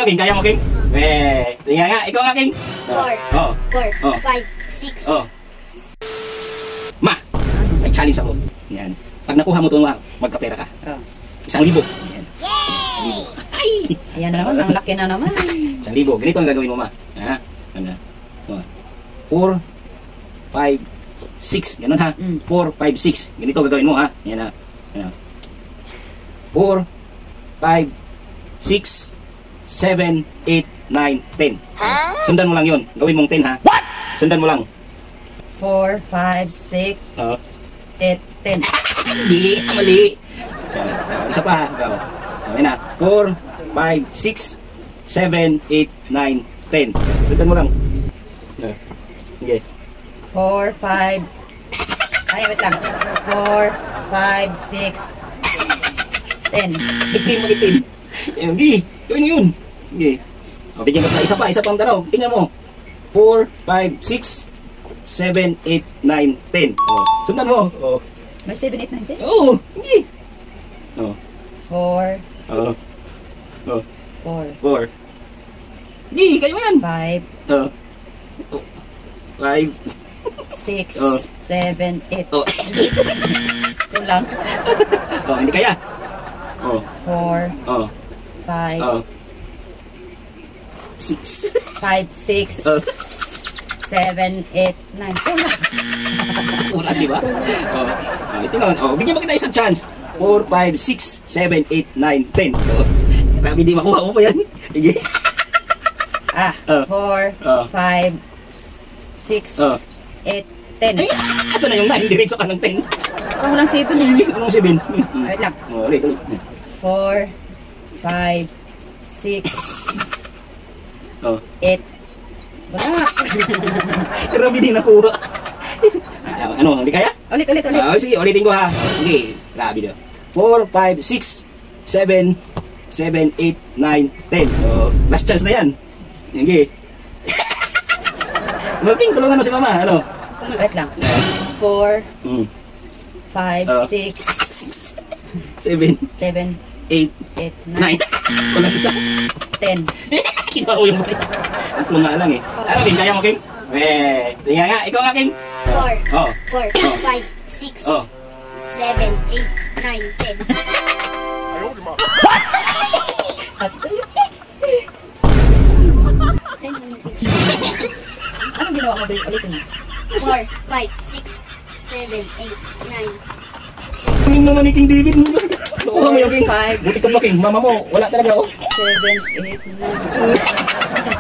Ano, King? Kaya mo, King? Tingnan nga. Ikaw nga, King. 4, 5, 6. Ma, may challenge ako. Yan. Pag nakuha mo ito, magkapera ka. 1,000. Yan. 1,000. Ay! Ayan na naman, ang laki na naman. 1,000. Ganito ang gagawin mo, ma. Ha? Ano? 4, 5, 6. Ganun, ha? 4, 5, 6. Ganito ang gagawin mo, ha? Yan, ha? 4, 5, 6, 7, 8, 9, 10. Sundan mo lang yun. Gawin mong 10, ha? What? Sundan mo lang. 4, 5, 6, 8, 10. Hindi, mali. Isa pa, ha? Ayan na. 4, 5, 6, 7, 8, 9, 10. Sundan mo lang. Okay. 4, 5. Ay, wait lang. 4, 5, 6, 10. Itim mo, itim. Hindi, gawin mo yun. Okay. O, bigyan ka pa. Isa pang tanong. Tingnan mo. 4, 5, 6, 7, 8, 9, 10. O, sundan mo. O. May 7, 8, 9, 10? Oo, hindi. O. 4. O. O. 4. 4. Hindi, kayo yan. 5. O. 5. 6, Oh. 7, 8. O. Kulang. O, hindi kaya. O. 4, O. 5, O. 6. 5, 6, 7, 8, 9. Kulang. Ulan, di ba? O. Ito lang. O, bigyan mo kita isang chance. 4, 5, 6, 7, 8, 9, 10. O. Grabe, di makuha mo pa yan. Sige. 4, 5, 6, 8, 10. Ay, asa na yung 9? Diretso ka ng 10. Parang walang 7 eh. Anong 7? Wait lang. O, ulit. 4, 5, 6, O. 8. Wala. Grabe din nakuha. Ano, hindi kaya? Ulit. Sige, ulitin ko ha. Sige, grabe din. 4, 5, 6, 7, 8, 9, 10. O, last chance na yan. Sige. King, tulungan mo si mama. Ano? Wait lang. 4, 5, 7, 6, 7, 8, 8, 9. 9, Kulang isa. 10. Kinuha ko yung balik. Tatlo nga lang eh. Ano, King? Kaya mo, King? Tingnan nga. Ikaw nga, King. 4, 4, 5, 6, 7, 8, 9, 10. Anong ginawa mo ba yung ulitin mo? 4, 5, 6, 7, 8, 9. Tingnan naman ni King David. Nakuha mo yung King. 5, Buti ka pa, King. Mama mo, wala talaga, oh. 7, 8, 9.